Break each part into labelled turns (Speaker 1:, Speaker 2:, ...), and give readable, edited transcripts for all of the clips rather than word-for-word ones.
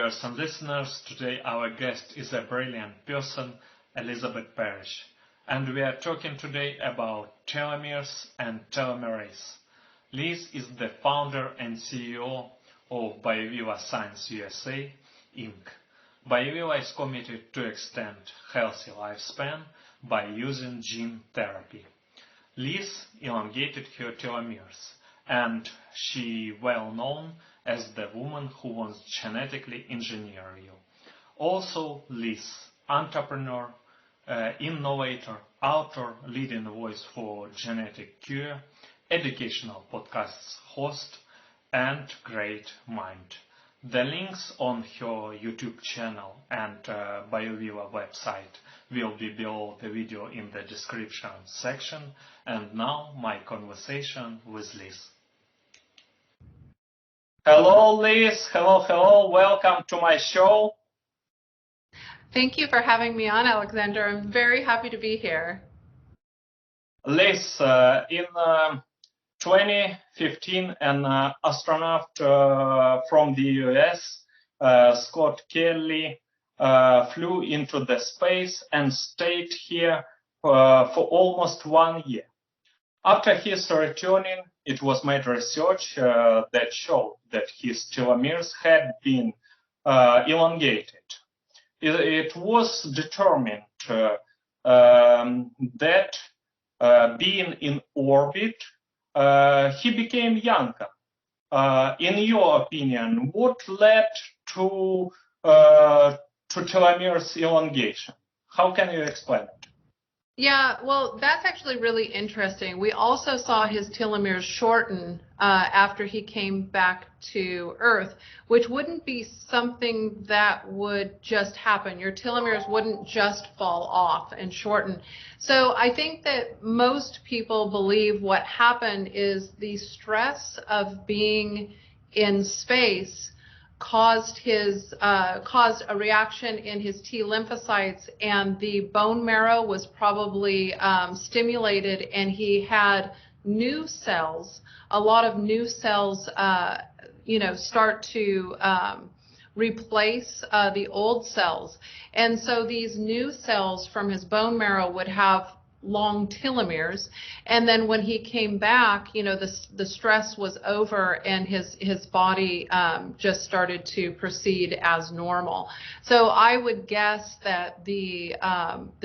Speaker 1: viewers and listeners. Today our guest is a brilliant person, Elizabeth Parrish, and we are talking today about telomeres and telomerase. Liz is the founder and CEO of Bioviva Science USA, Inc. Bioviva is committed to extend healthy lifespan by using gene therapy. Liz elongated her telomeres, and she well known as the woman who wants genetically engineer you. Also, Liz, entrepreneur, innovator, author, leading voice for genetic cure, educational podcasts host, and great mind. The links on her YouTube channel and Bioviva website will be below the video in the description section. And now my conversation with Liz. Hello, Liz. Hello. Welcome to my show.
Speaker 2: Thank you for having me on, Alexander. I'm very happy to be here.
Speaker 1: Liz, in 2015, an astronaut from the US, Scott Kelly, flew into the space and stayed here for almost 1 year. After his returning, it was made research that showed that his telomeres had been elongated. It was determined that being in orbit, he became younger. In your opinion, what led to telomeres elongation? How can you explain it?
Speaker 2: Yeah, well, that's actually really interesting. We also saw his telomeres shorten after he came back to Earth, which wouldn't be something that would just happen. Your telomeres wouldn't just fall off and shorten. So I think that most people believe what happened is the stress of being in space caused a reaction in his T lymphocytes, and the bone marrow was probably stimulated, and he had new cells, a lot of new cells, start to replace the old cells. And so these new cells from his bone marrow would have long telomeres, and then when he came back, the stress was over, and his body just started to proceed as normal. So I would guess that the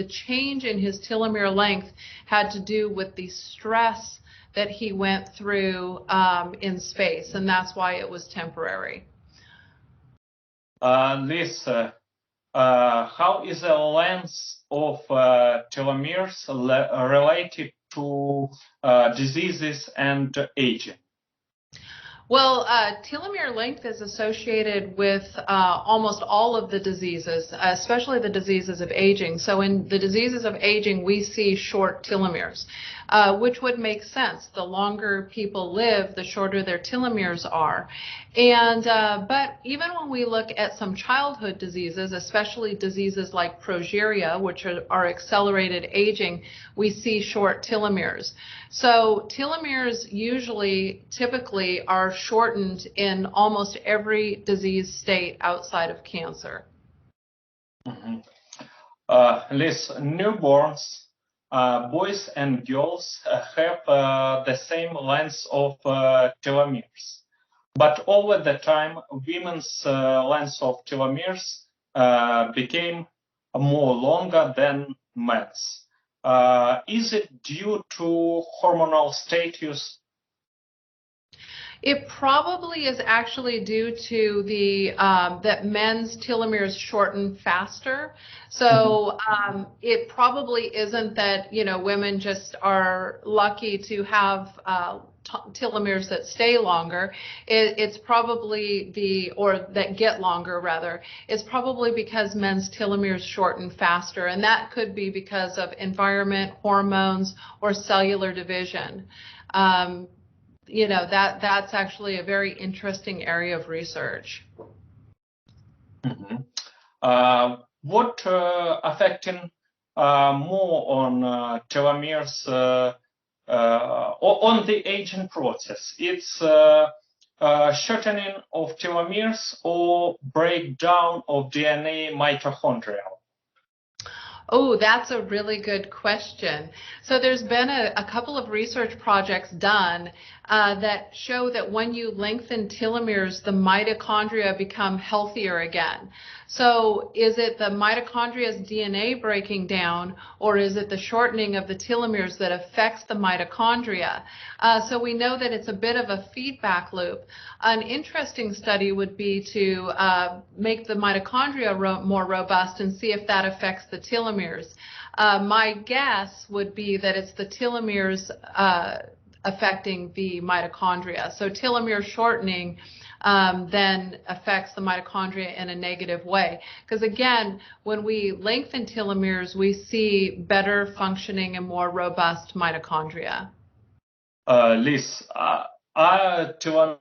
Speaker 2: change in his telomere length had to do with the stress that he went through in space, and that's why it was temporary.
Speaker 1: Liz, how is the length of telomeres related to diseases and aging?
Speaker 2: Well, telomere length is associated with almost all of the diseases, especially the diseases of aging. So in the diseases of aging, we see short telomeres, which would make sense. The longer people live, the shorter their telomeres are. And but even when we look at some childhood diseases, especially diseases like progeria, which are accelerated aging, we see short telomeres. So telomeres typically are shortened in almost every disease state outside of cancer.
Speaker 1: Mm-hmm. Liz, newborns, boys and girls have the same length of telomeres. But over the time, women's length of telomeres became more longer than men's. Is it due to hormonal status?
Speaker 2: It probably is actually due to that men's telomeres shorten faster. So it probably isn't that women just are lucky to have telomeres that stay longer. It's probably that get longer rather. It's probably because men's telomeres shorten faster, and that could be because of environment, hormones, or cellular division. That's actually a very interesting area of research.
Speaker 1: Mm-hmm. What affecting more on telomeres on the aging process? It's shortening of telomeres or breakdown of DNA mitochondrial?
Speaker 2: Oh, that's a really good question. So there's been a couple of research projects done that show that when you lengthen telomeres, the mitochondria become healthier again. So is it the mitochondria's DNA breaking down, or is it the shortening of the telomeres that affects the mitochondria? So we know that it's a bit of a feedback loop. An interesting study would be to make the mitochondria more robust and see if that affects the telomeres. My guess would be that it's the telomeres affecting the mitochondria. So telomere shortening then affects the mitochondria in a negative way. Because again, when we lengthen telomeres, we see better functioning and more robust mitochondria.
Speaker 1: Liz, are telomeres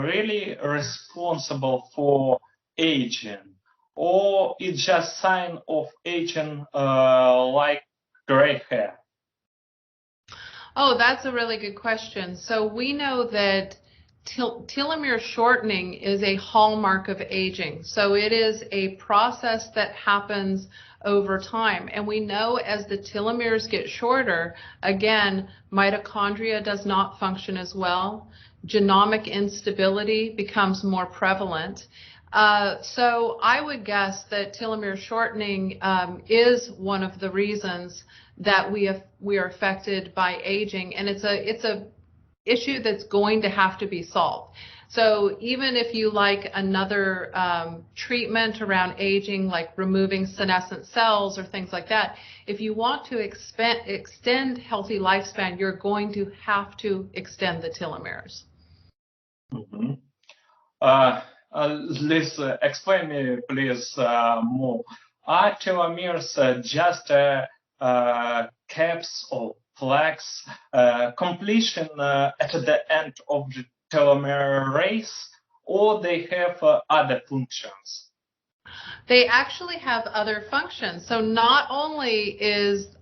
Speaker 1: really responsible for aging, or it's just sign of aging like gray hair?
Speaker 2: Oh, that's a really good question. So we know that telomere shortening is a hallmark of aging. So it is a process that happens over time. And we know as the telomeres get shorter, again, mitochondria does not function as well. Genomic instability becomes more prevalent. So I would guess that telomere shortening is one of the reasons that we are affected by aging, and it's a issue that's going to have to be solved. So even if you like another treatment around aging, like removing senescent cells or things like that, if you want to extend healthy lifespan, you're going to have to extend the telomeres.
Speaker 1: Mm-hmm. Liz, explain me please more. Are telomeres just caps or flags, completion at the end of the telomerase, or they have other functions?
Speaker 2: They actually have other functions. So not only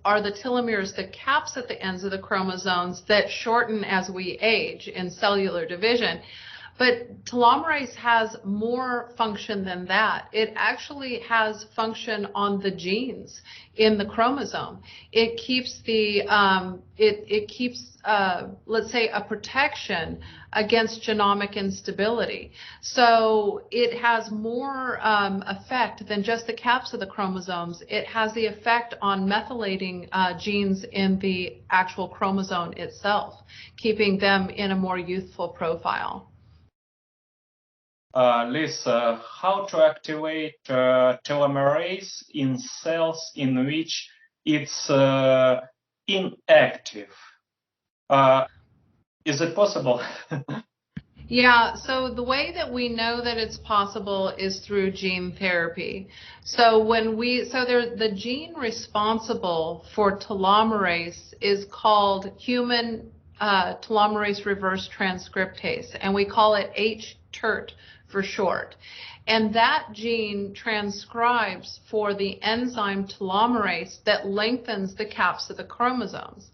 Speaker 2: are the telomeres the caps at the ends of the chromosomes that shorten as we age in cellular division, but telomerase has more function than that. It actually has function on the genes in the chromosome. It keeps let's say, a protection against genomic instability. So it has more effect than just the caps of the chromosomes. It has the effect on methylating genes in the actual chromosome itself, keeping them in a more youthful profile.
Speaker 1: Liz, how to activate telomerase in cells in which it's inactive? Is it possible?
Speaker 2: Yeah, so the way that we know that it's possible is through gene therapy. So the gene responsible for telomerase is called human telomerase reverse transcriptase, and we call it HTERT for short. And that gene transcribes for the enzyme telomerase that lengthens the caps of the chromosomes.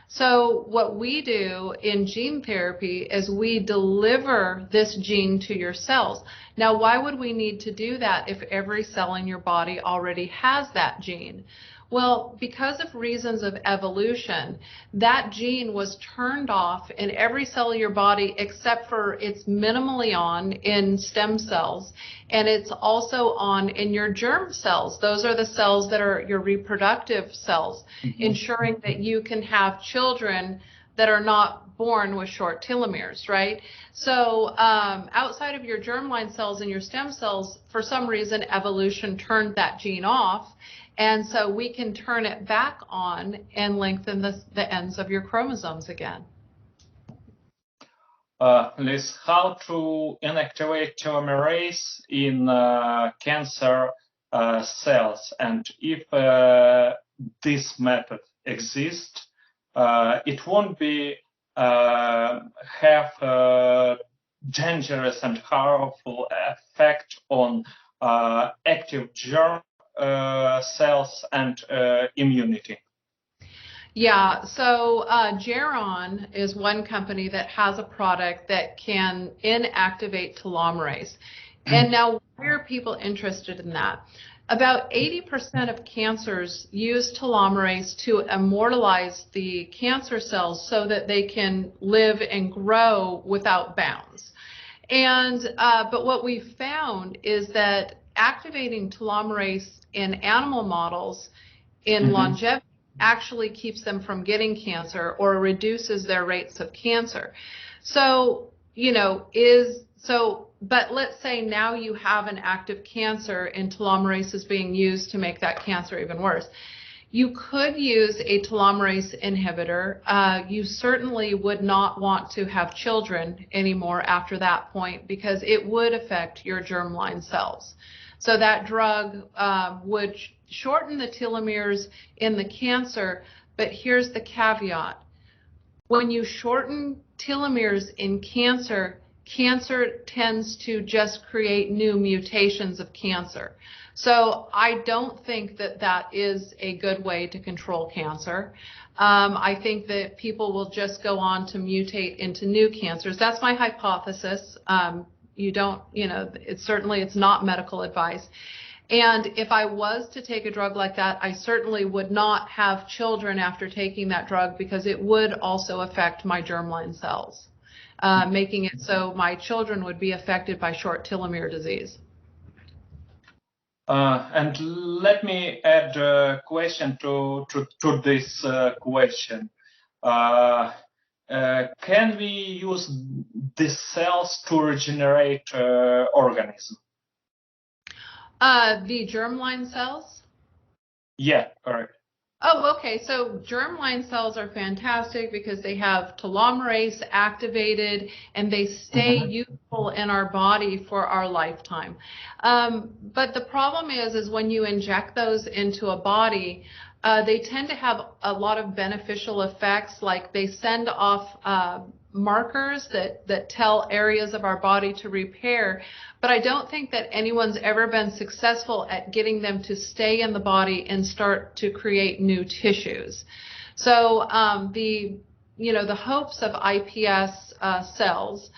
Speaker 2: So what we do in gene therapy is we deliver this gene to your cells. Now, why would we need to do that if every cell in your body already has that gene? Well, because of reasons of evolution, that gene was turned off in every cell of your body except for it's minimally on in stem cells, and it's also on in your germ cells. Those are the cells that are your reproductive cells, ensuring that you can have children that are not born with short telomeres, right? So outside of your germline cells and your stem cells, for some reason, evolution turned that gene off. And so we can turn it back on and lengthen the ends of your chromosomes again.
Speaker 1: Liz, how to inactivate telomerase in cancer cells? And if this method exists, it won't be have a dangerous and harmful effect on active germ cells and immunity.
Speaker 2: Yeah, so Geron is one company that has a product that can inactivate telomerase. And now, why are people interested in that? About 80% of cancers use telomerase to immortalize the cancer cells so that they can live and grow without bounds. And but what we found is that activating telomerase in animal models in longevity actually keeps them from getting cancer or reduces their rates of cancer. So, but let's say now you have an active cancer and telomerase is being used to make that cancer even worse. You could use a telomerase inhibitor. You certainly would not want to have children anymore after that point because it would affect your germline cells. So that drug would shorten the telomeres in the cancer, but here's the caveat. When you shorten telomeres in cancer, cancer tends to just create new mutations of cancer. So I don't think that that is a good way to control cancer. I think that people will just go on to mutate into new cancers. That's my hypothesis. It's not medical advice. And if I was to take a drug like that, I certainly would not have children after taking that drug because it would also affect my germline cells, making it so my children would be affected by short telomere disease.
Speaker 1: And let me add a question to this question. Can we use these cells to regenerate organisms?
Speaker 2: The germline cells?
Speaker 1: Yeah, correct.
Speaker 2: Oh, okay. So germline cells are fantastic because they have telomerase activated and they stay useful in our body for our lifetime. But the problem is when you inject those into a body, they tend to have a lot of beneficial effects, like they send off markers that tell areas of our body to repair, but I don't think that anyone's ever been successful at getting them to stay in the body and start to create new tissues. So the hopes of iPS cells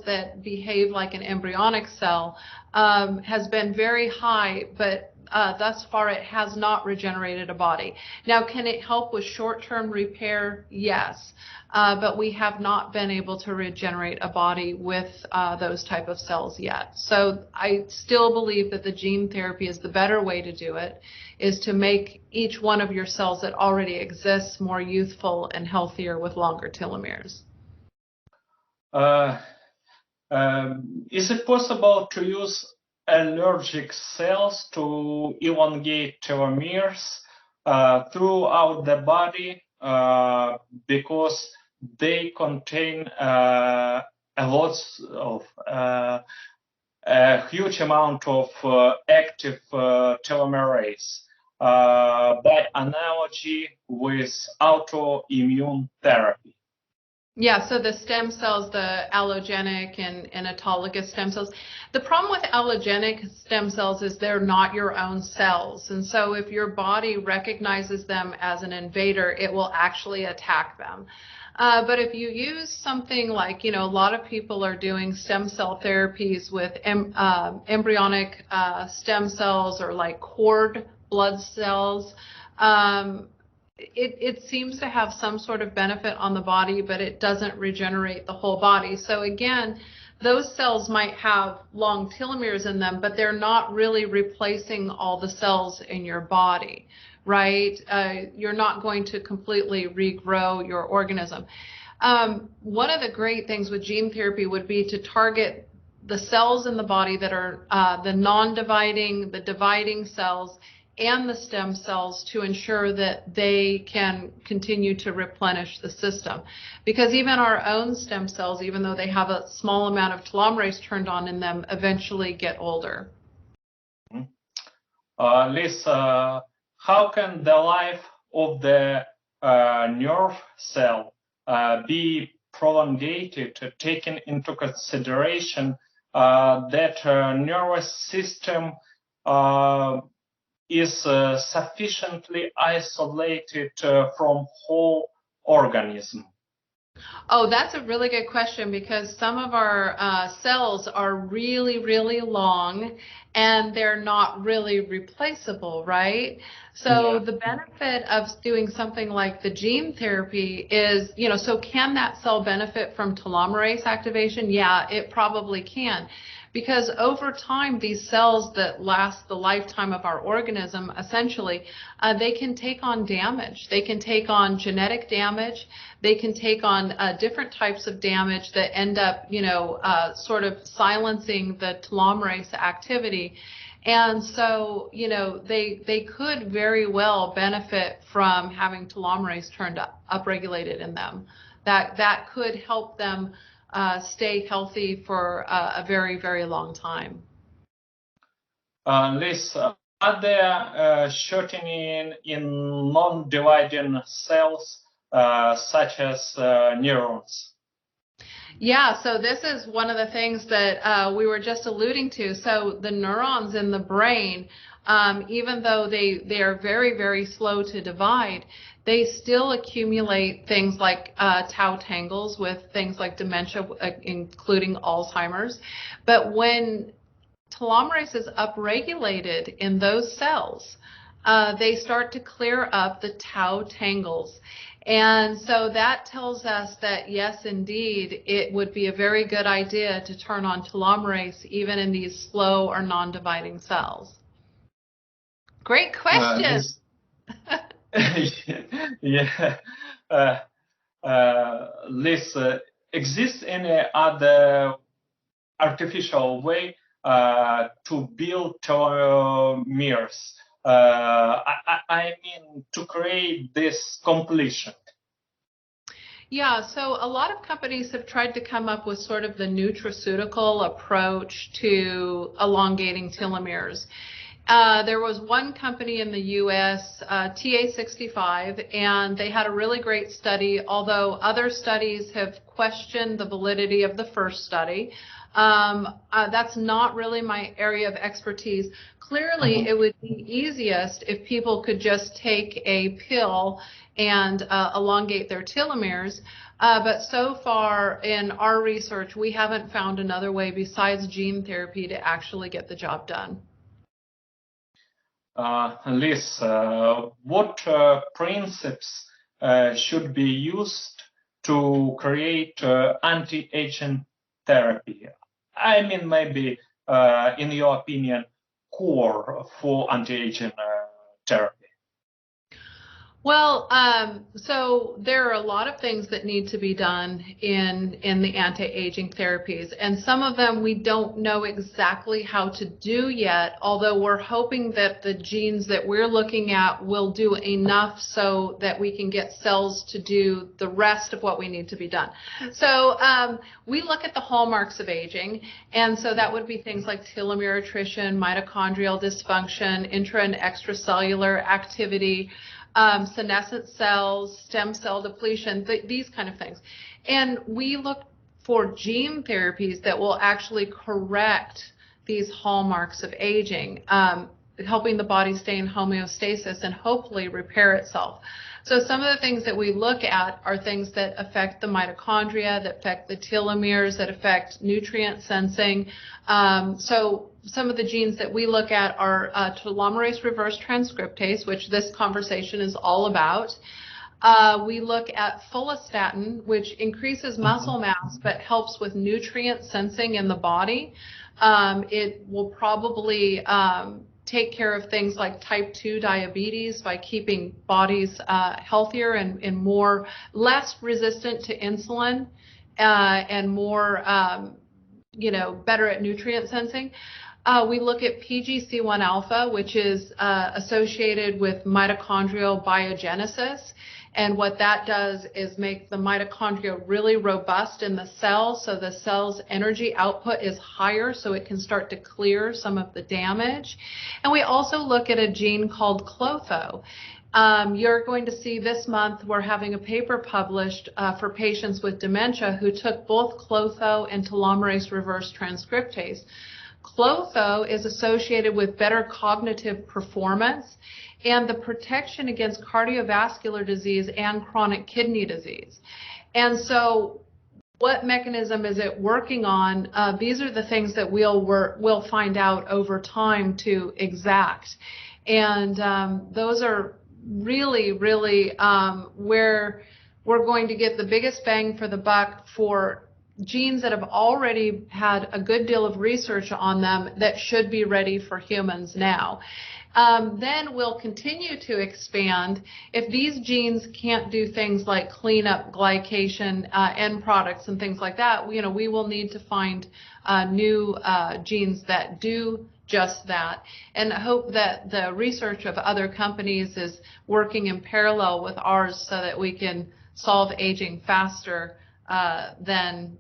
Speaker 2: that behave like an embryonic cell, has been very high, but thus far it has not regenerated a body. Now, can it help with short-term repair? Yes. But we have not been able to regenerate a body with those type of cells yet. So I still believe that the gene therapy is the better way to do it, is to make each one of your cells that already exists more youthful and healthier with longer telomeres.
Speaker 1: Is it possible to use allergic cells to elongate telomeres throughout the body because they contain a huge amount of active telomerase, by analogy with autoimmune therapy?
Speaker 2: Yeah, so the stem cells, the allogenic and autologous stem cells. The problem with allogenic stem cells is they're not your own cells. And so if your body recognizes them as an invader, it will actually attack them. But if you use something like, a lot of people are doing stem cell therapies with embryonic stem cells or like cord blood cells, it seems to have some sort of benefit on the body, but it doesn't regenerate the whole body. So again, those cells might have long telomeres in them, but they're not really replacing all the cells in your body, right? You're not going to completely regrow your organism. One of the great things with gene therapy would be to target the cells in the body that are the non-dividing, the dividing cells, and the stem cells to ensure that they can continue to replenish the system. Because even our own stem cells, even though they have a small amount of telomerase turned on in them, eventually get older.
Speaker 1: Liz, how can the life of the nerve cell be prolongated, taking into consideration that nervous system is sufficiently isolated from whole organism?
Speaker 2: Oh, that's a really good question because some of our cells are really, really long and they're not really replaceable, right? So
Speaker 1: Yeah.
Speaker 2: the benefit of doing something like the gene therapy is, so can that cell benefit from telomerase activation? Yeah, it probably can. Because over time, these cells that last the lifetime of our organism, essentially, they can take on damage. They can take on genetic damage. They can take on different types of damage that end up, sort of silencing the telomerase activity. And so, they could very well benefit from having telomerase turned upregulated in them. That could help them stay healthy for a very, very long time.
Speaker 1: Liz, are there shortening in non-dividing cells such as neurons?
Speaker 2: Yeah, so this is one of the things that we were just alluding to. So the neurons in the brain, even though they are very, very slow to divide, they still accumulate things like tau tangles with things like dementia, including Alzheimer's. But when telomerase is upregulated in those cells, they start to clear up the tau tangles. And so that tells us that, yes, indeed, it would be a very good idea to turn on telomerase even in these slow or non-dividing cells. Great question.
Speaker 1: Yeah. Liz, exists any other artificial way to build telomeres? I mean, to create this completion.
Speaker 2: Yeah, so a lot of companies have tried to come up with sort of the nutraceutical approach to elongating telomeres. There was one company in the U.S., TA65, and they had a really great study, although other studies have questioned the validity of the first study. That's not really my area of expertise. Clearly, it would be easiest if people could just take a pill and elongate their telomeres. But so far in our research, we haven't found another way besides gene therapy to actually get the job done.
Speaker 1: Liz, what principles should be used to create anti-aging therapy? I mean, maybe, in your opinion, core for anti-aging therapy.
Speaker 2: Well, so there are a lot of things that need to be done in the anti-aging therapies, and some of them we don't know exactly how to do yet, although we're hoping that the genes that we're looking at will do enough so that we can get cells to do the rest of what we need to be done. So we look at the hallmarks of aging, and so that would be things like telomere attrition, mitochondrial dysfunction, intra and extracellular activity, senescent cells, stem cell depletion, these kind of things. And we look for gene therapies that will actually correct these hallmarks of aging, helping the body stay in homeostasis and hopefully repair itself. So some of the things that we look at are things that affect the mitochondria, that affect the telomeres, that affect nutrient sensing. So some of the genes that we look at are telomerase reverse transcriptase, which this conversation is all about. We look at follistatin, which increases muscle mass but helps with nutrient sensing in the body. It will probably take care of things like type 2 diabetes by keeping bodies healthier and less resistant to insulin and more, better at nutrient sensing. We look at PGC1 alpha, which is associated with mitochondrial biogenesis. And what that does is make the mitochondria really robust in the cell, so the cell's energy output is higher, so it can start to clear some of the damage. And we also look at a gene called klotho. You're going to see this month we're having a paper published for patients with dementia who took both klotho and telomerase reverse transcriptase. Clotho is associated with better cognitive performance and the protection against cardiovascular disease and chronic kidney disease. And so what mechanism is it working on? These are the things that we'll find out over time to exact. And those are really, really where we're going to get the biggest bang for the buck for genes that have already had a good deal of research on them that should be ready for humans now. Then we'll continue to expand. If these genes can't do things like clean up glycation end products and things like that, we will need to find new genes that do just that, and hope that the research of other companies is working in parallel with ours so that we can solve aging faster than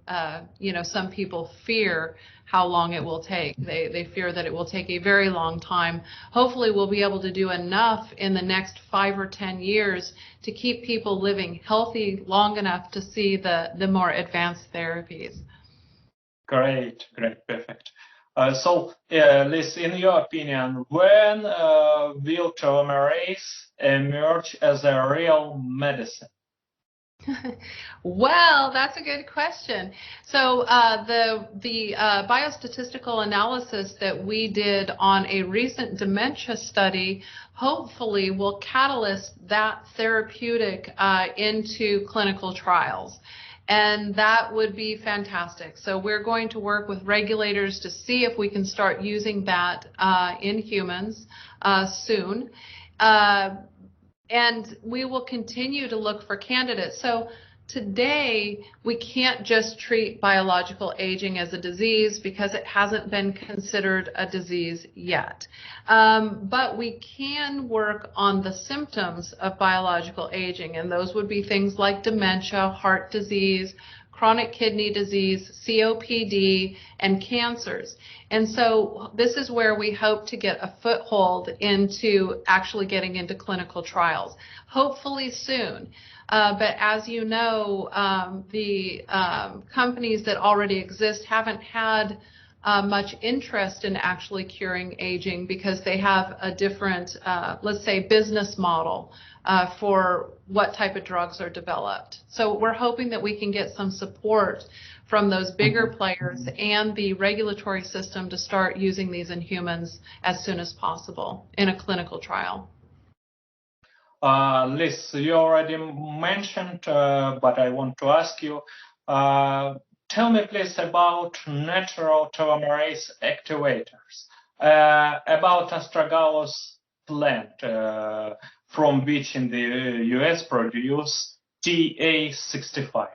Speaker 2: some people fear how long it will take. They fear that it will take a very long time. Hopefully we'll be able to do enough in the next 5 or 10 years to keep people living healthy long enough to see the more advanced therapies.
Speaker 1: Great, perfect. So, Liz, in your opinion, when will telomerase emerge as a real medicine?
Speaker 2: Well, that's a good question. So the biostatistical analysis that we did on a recent dementia study hopefully will catalyst that therapeutic into clinical trials. And that would be fantastic. So we're going to work with regulators to see if we can start using that in humans soon. And we will continue to look for candidates. So today, we can't just treat biological aging as a disease because it hasn't been considered a disease yet. But we can work on the symptoms of biological aging, and those would be things like dementia, heart disease, chronic kidney disease, COPD, and cancers. And so this is where we hope to get a foothold into actually getting into clinical trials, hopefully soon. But as you know, the companies that already exist haven't had much interest in actually curing aging because they have a different, let's say, business model for what type of drugs are developed. So we're hoping that we can get some support from those bigger players and the regulatory system to start using these in humans as soon as possible in a clinical trial.
Speaker 1: Liz, you already mentioned, but I want to ask you, tell me please about natural telomerase activators, about astragalus plant, from which in the US produce TA65.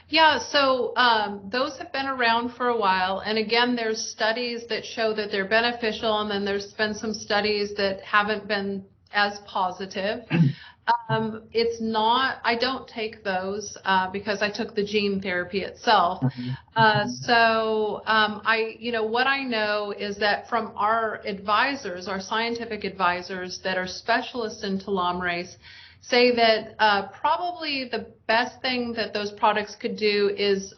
Speaker 2: Yeah, so those have been around for a while, and again, there's studies that show that they're beneficial, and then there's been some studies that haven't been as positive. It's not, I don't take those because I took the gene therapy itself. So what I know is that from our advisors, our scientific advisors that are specialists in telomerase, say that probably the best thing that those products could do is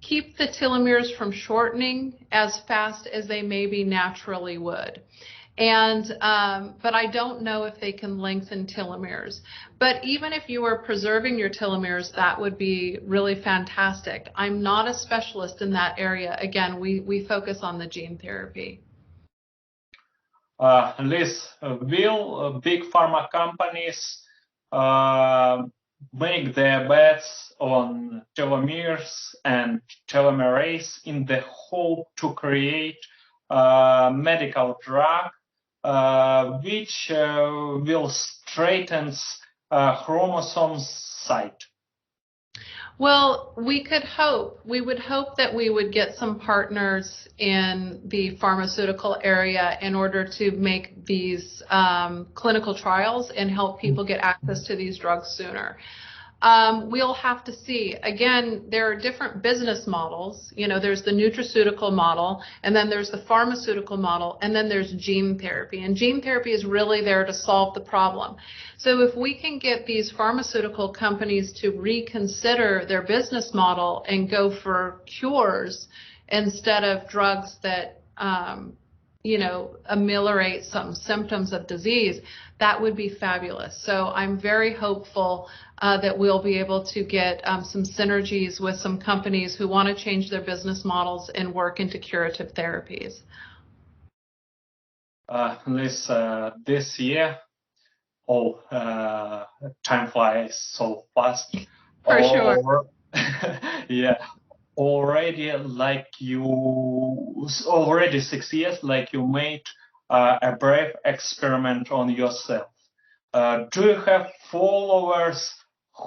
Speaker 2: keep the telomeres from shortening as fast as they maybe naturally would. And but I don't know if they can lengthen telomeres. But even if you were preserving your telomeres, that would be really fantastic. I'm not a specialist in that area. Again, we focus on the gene therapy.
Speaker 1: Liz, will big pharma companies make their bets on telomeres and telomerase in the hope to create a medical drug which will straighten chromosomes site?
Speaker 2: Well, we would hope that we would get some partners in the pharmaceutical area in order to make these clinical trials and help people get access to these drugs sooner. We'll have to see. Again, there are different business models. There's the nutraceutical model, and then there's the pharmaceutical model, and then there's gene therapy. And gene therapy is really there to solve the problem. So if we can get these pharmaceutical companies to reconsider their business model and go for cures instead of drugs that, ameliorate some symptoms of disease, that would be fabulous. So I'm very hopeful that we'll be able to get some synergies with some companies who want to change their business models and work into curative therapies.
Speaker 1: Liz, this year, time flies so fast.
Speaker 2: For sure.
Speaker 1: Yeah. Already 6 years, you made a brave experiment on yourself. Do you have followers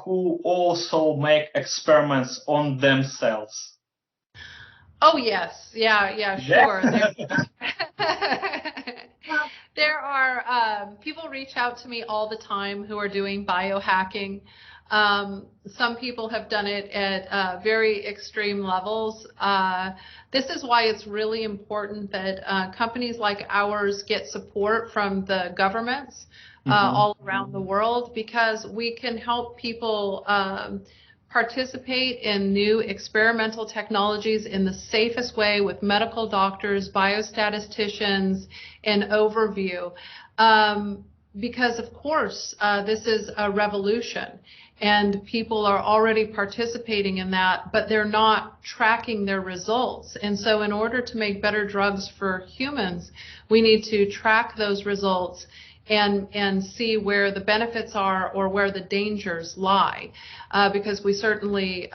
Speaker 1: who also make experiments on themselves?
Speaker 2: Oh, yes. Yeah, sure. There are people reach out to me all the time who are doing biohacking. Some people have done it at very extreme levels. This is why it's really important that companies like ours get support from the governments all around the world, because we can help people participate in new experimental technologies in the safest way with medical doctors, biostatisticians, and overview. Because, of course, this is a revolution, and people are already participating in that, but they're not tracking their results. And so in order to make better drugs for humans, we need to track those results and see where the benefits are or where the dangers lie, because we certainly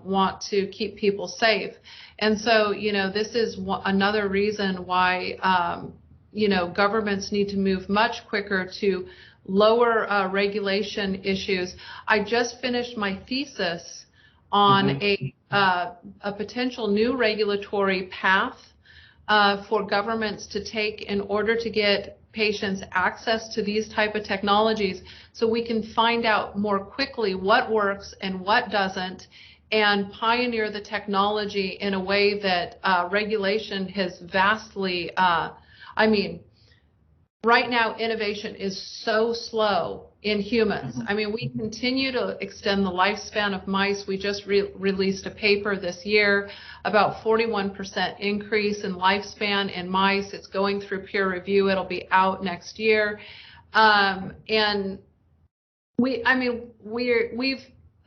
Speaker 2: want to keep people safe. And so, this is another reason why, governments need to move much quicker to lower regulation issues. I just finished my thesis on a potential new regulatory path for governments to take in order to get patients access to these type of technologies, so we can find out more quickly what works and what doesn't, and pioneer the technology in a way that regulation has vastly, right now innovation is so slow in humans. We continue to extend the lifespan of mice. We just released a paper this year about 41% increase in lifespan in mice. It's going through peer review. It'll be out next year. And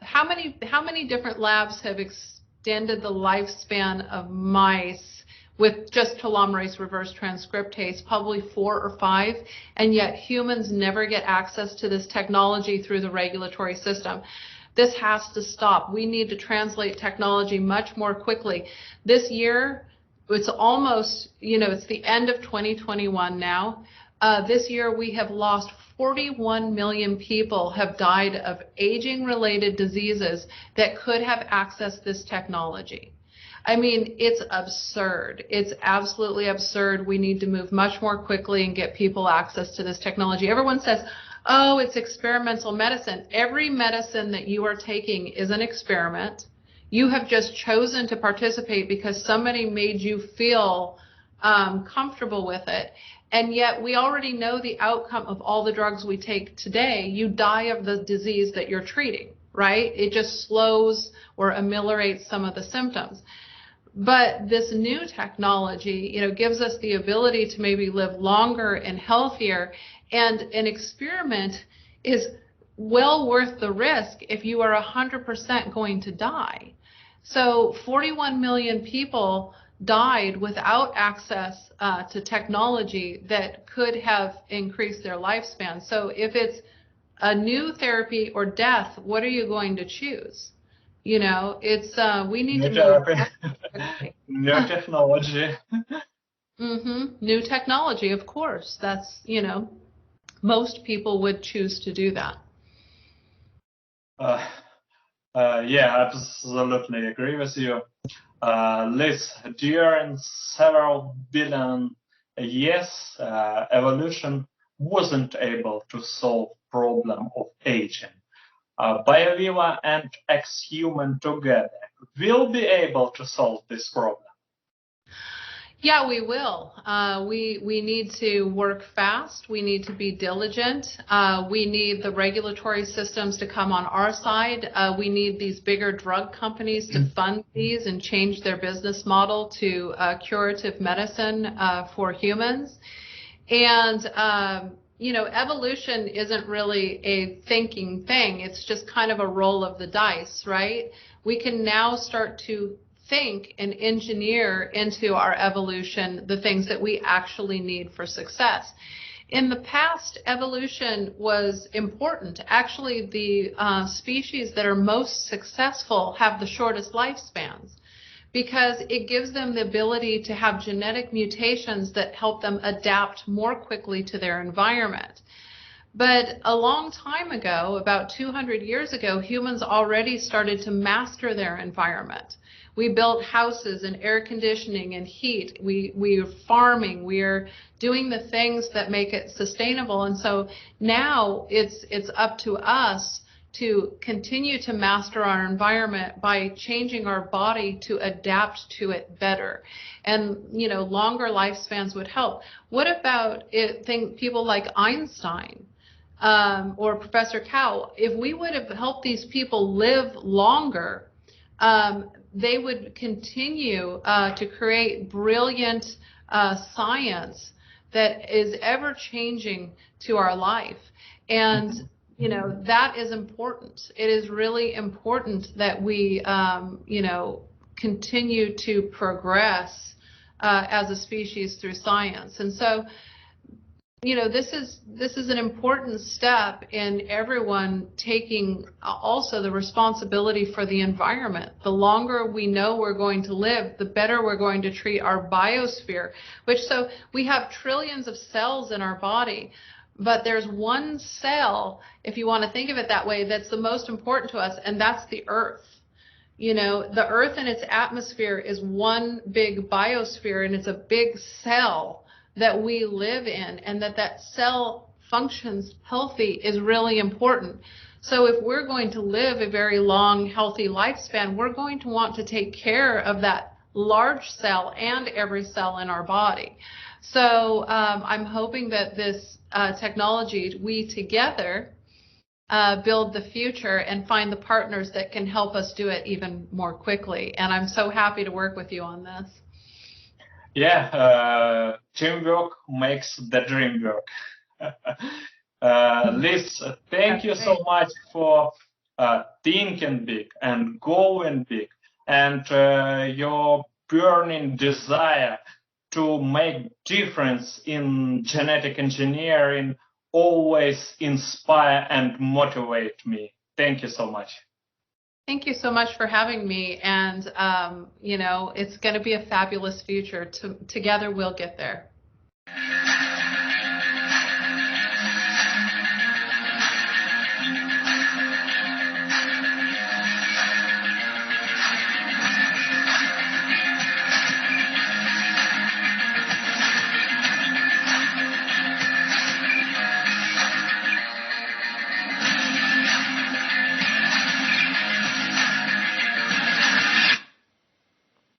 Speaker 2: how many different labs have extended the lifespan of mice with just telomerase reverse transcriptase? Probably 4 or 5, and yet humans never get access to this technology through the regulatory system. This has to stop. We need to translate technology much more quickly. This year, it's almost, it's the end of 2021 now. This year we have lost 41 million people have died of aging-related diseases that could have accessed this technology. It's absurd. It's absolutely absurd. We need to move much more quickly and get people access to this technology. Everyone says, oh, it's experimental medicine. Every medicine that you are taking is an experiment. You have just chosen to participate because somebody made you feel comfortable with it. And yet we already know the outcome of all the drugs we take today. You die of the disease that you're treating, right? It just slows or ameliorates some of the symptoms. But this new technology, gives us the ability to maybe live longer and healthier. And an experiment is well worth the risk if you are 100% going to die. So 41 million people died without access to technology that could have increased their lifespan. So if it's a new therapy or death, what are you going to choose? It's we need to move.
Speaker 1: New technology.
Speaker 2: New technology, of course. That's, most people would choose to do that.
Speaker 1: Yeah, absolutely agree with you. Liz, during several billion years, evolution wasn't able to solve problem of aging. BioViva and exhuman together will be able to solve this problem.
Speaker 2: Yeah, we will. We need to work fast. We need to be diligent. We need the regulatory systems to come on our side. We need these bigger drug companies to fund these and change their business model to curative medicine for humans. And evolution isn't really a thinking thing. It's just kind of a roll of the dice, right? We can now start to think and engineer into our evolution the things that we actually need for success. In the past, evolution was important. Actually, the species that are most successful have the shortest lifespans because it gives them the ability to have genetic mutations that help them adapt more quickly to their environment. But a long time ago, about 200 years ago, humans already started to master their environment. We built houses and air conditioning and heat. We are farming. We are doing the things that make it sustainable. And so now it's up to us to continue to master our environment by changing our body to adapt to it better. And, longer lifespans would help. What about people like Einstein or Professor Cow? If we would have helped these people live longer, they would continue to create brilliant science that is ever changing to our life. And that is important. It is really important that we, continue to progress as a species through science. And so, this is an important step in everyone taking also the responsibility for the environment. The longer we know we're going to live, the better we're going to treat our biosphere, so we have trillions of cells in our body. But there's one cell, if you want to think of it that way, that's the most important to us, and that's the Earth. The Earth and its atmosphere is one big biosphere, and it's a big cell that we live in, and that cell functions healthy is really important. So if we're going to live a very long, healthy lifespan, we're going to want to take care of that large cell and every cell in our body. So I'm hoping that this technology, we together build the future and find the partners that can help us do it even more quickly. And I'm so happy to work with you on this.
Speaker 1: Yeah, teamwork makes the dream work. Liz, thank you so much for thinking big and going big, and your burning desire to make difference in genetic engineering always inspire and motivate me. Thank you so much.
Speaker 2: Thank you so much for having me. And, it's going to be a fabulous future. Together we'll get there.